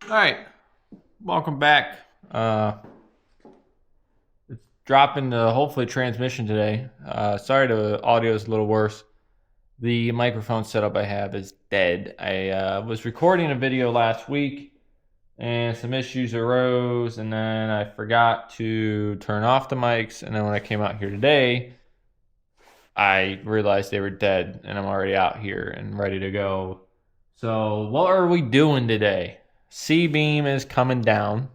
All right, welcome back. It's dropping the hopefully transmission today. Sorry, the audio is a little worse. The microphone setup I have is dead. I was recording a video last week, and some issues arose, and then I forgot to turn off the mics. And then when I came out here today, I realized they were dead, and I'm already out here and ready to go. So, what are we doing today? C-beam is coming down,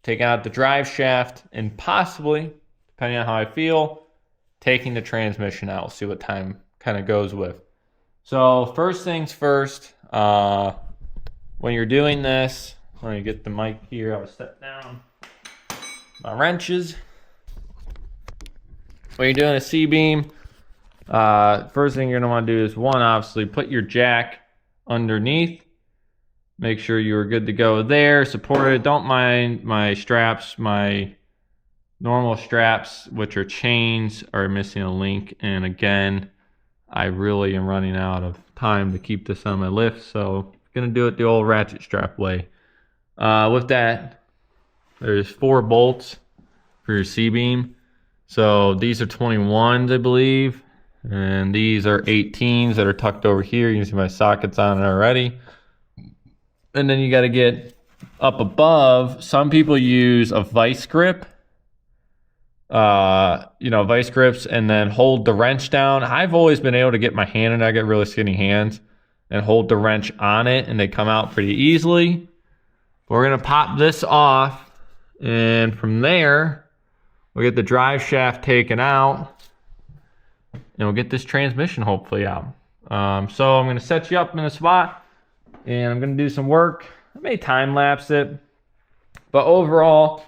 taking out the drive shaft, and possibly, depending on how I feel, taking the transmission out. We'll see what time kind of goes with. So first things first, when you're doing this, let me get the mic here. I'll step down my wrenches. When you're doing a C-beam, first thing you're going to want to do is, one, obviously put your jack underneath. Make sure you're good to go there. Support it. Don't mind my straps. My normal straps, which are chains, are missing a link. And again, I really am running out of time to keep this on my lift. So I'm going to do it the old ratchet strap way. With that, there's 4 bolts for your C-beam. So these are 21s, I believe. And these are 18s that are tucked over here. You can see my sockets on it already. And then you got to get up above. Some people use a vice grip, vice grips, and then hold the wrench down. I've always been able to get my hand in. I get really skinny hands and hold the wrench on it, and they come out pretty easily. We're going to pop this off, and from there, we'll get the drive shaft taken out, and we'll get this transmission hopefully out. So I'm going to set you up in a spot, and I'm going to do some work. I may time lapse it, but overall,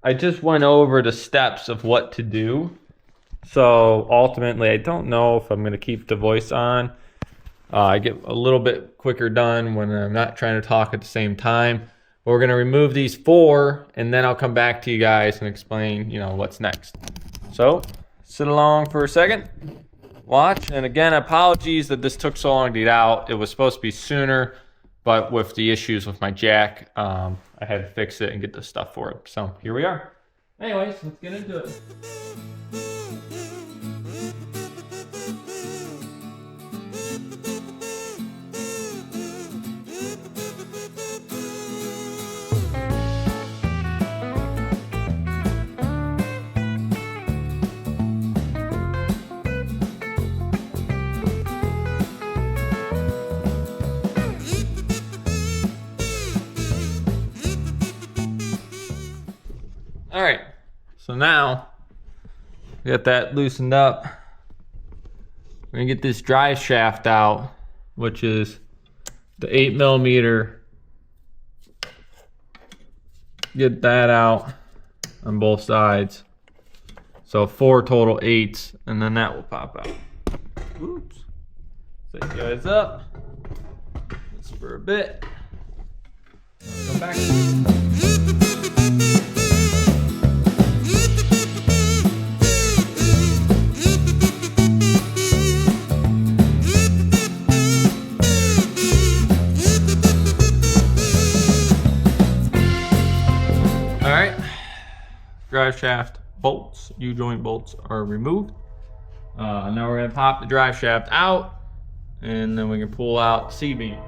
I just went over the steps of what to do. So ultimately, I don't know if I'm going to keep the voice on. I get a little bit quicker done when I'm not trying to talk at the same time. But we're going to remove these 4, and then I'll come back to you guys and explain, what's next. So sit along for a second. Watch. And again, apologies that this took so long to get out. It was supposed to be sooner, but with the issues with my jack, I had to fix it and get the stuff for it. So here we are. Anyways, let's get into it. All right, so now we got that loosened up. We're gonna get this drive shaft out, which is the 8mm. Get that out on both sides. So 4 total 8s, and then that will pop out. Oops. Set you guys up. Just for a bit. Come back. Drive shaft bolts, U-joint bolts are removed. Now we're going to pop the drive shaft out, and then we can pull out the C-beam.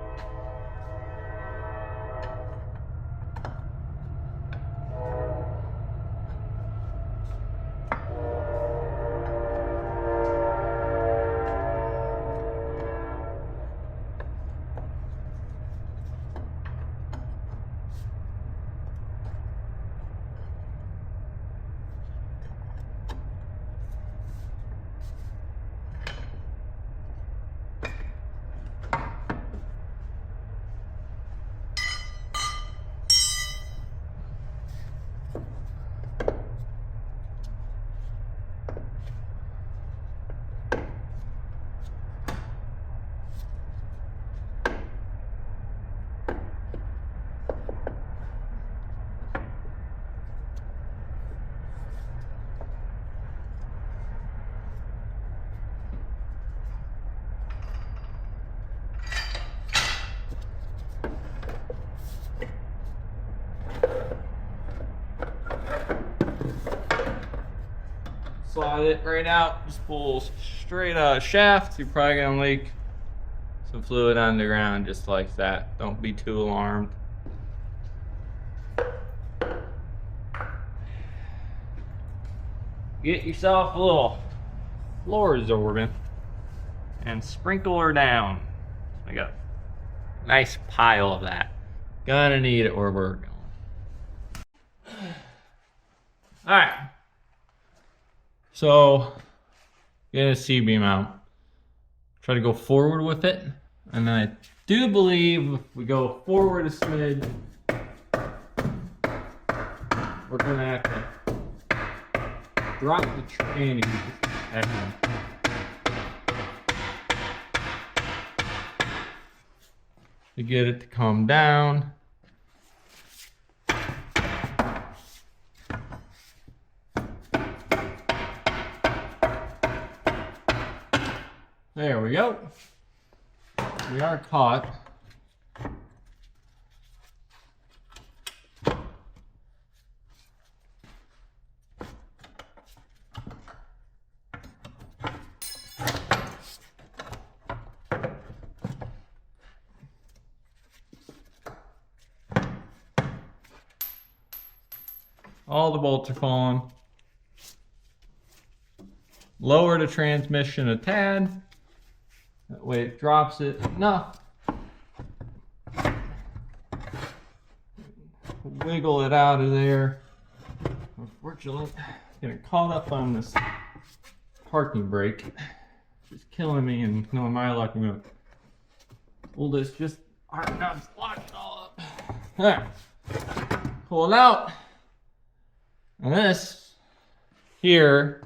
slide it right out. Just pulls straight out of shaft. You're probably gonna leak some fluid on the ground just like that. Don't be too alarmed. Get yourself a little floor absorbent and sprinkle her down. I got a nice pile of that. Gonna need it where we're going. Alright. So, get a C-beam out. Try to go forward with it. And I do believe if we go forward a smidge, we're gonna have to drop the tranny to get it to come down. There we go. We are caught. All the bolts are falling. Lower the transmission a tad. That way it drops it enough. Wiggle it out of there. Unfortunately, getting caught up on this parking brake. It's killing me, and no, my luck, I'm gonna pull this just hard enough to lock it all up. Alright. Pull it out. And this here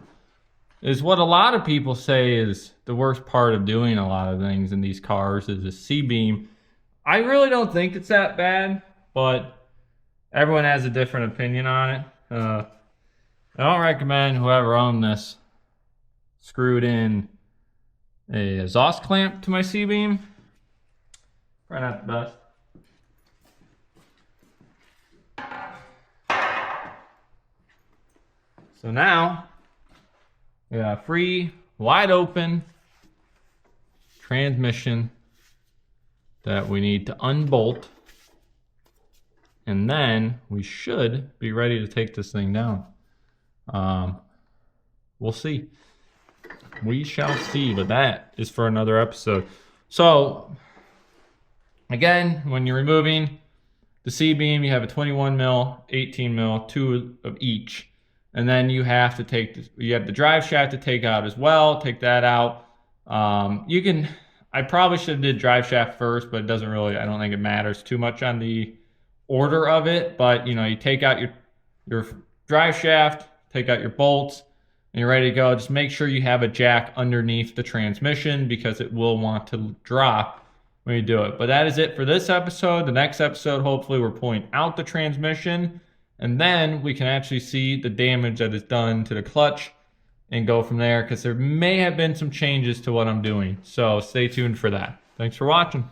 is what a lot of people say is the worst part of doing a lot of things in these cars is a C-beam. I really don't think it's that bad, but everyone has a different opinion on it. I don't recommend whoever owned this screwed in a exhaust clamp to my C-beam. Probably not the best. So now, we got a free, wide open transmission that we need to unbolt. And then we should be ready to take this thing down. We'll see. We shall see, but that is for another episode. So, again, when you're removing the C-beam, you have a 21 mil, 18 mil, 2 of each. And then you have to take this, you have the drive shaft to take out as well. Take that out. I probably should have did drive shaft first, but it doesn't really, I don't think it matters too much on the order of it. But you know, you take out your drive shaft, take out your bolts, and you're ready to go. Just make sure you have a jack underneath the transmission because it will want to drop when you do it. But that is it for this episode. The next episode, hopefully we're pulling out the transmission, and then we can actually see the damage that is done to the clutch and go from there, because there may have been some changes to what I'm doing. So stay tuned for that. Thanks for watching.